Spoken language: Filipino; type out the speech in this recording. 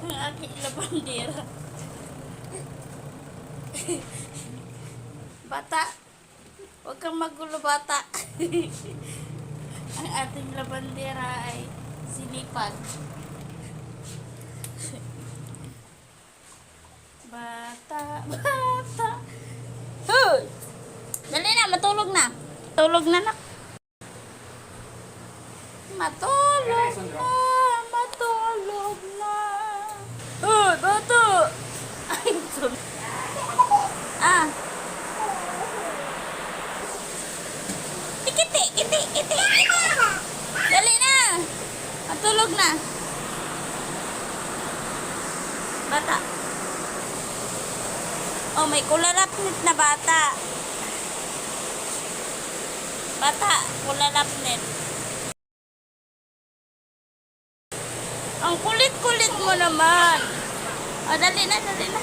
Ang aking labandera. Bata, huwag kang magulo bata. Ang ating labandera ay sinipag. Bata, bata. Hoy! Dali na, matulog na. Tulog na nak. Matulog na, matulog na. Hoy, bata! Ay, tulog. Ah. Kiti, kiti, kiti. Dali na. Matulog na. Bata. Oh, may kulalapnit na bata. Bata, kulalapnit. Ang kulit-kulit mo naman. Oh, dali na, dali na.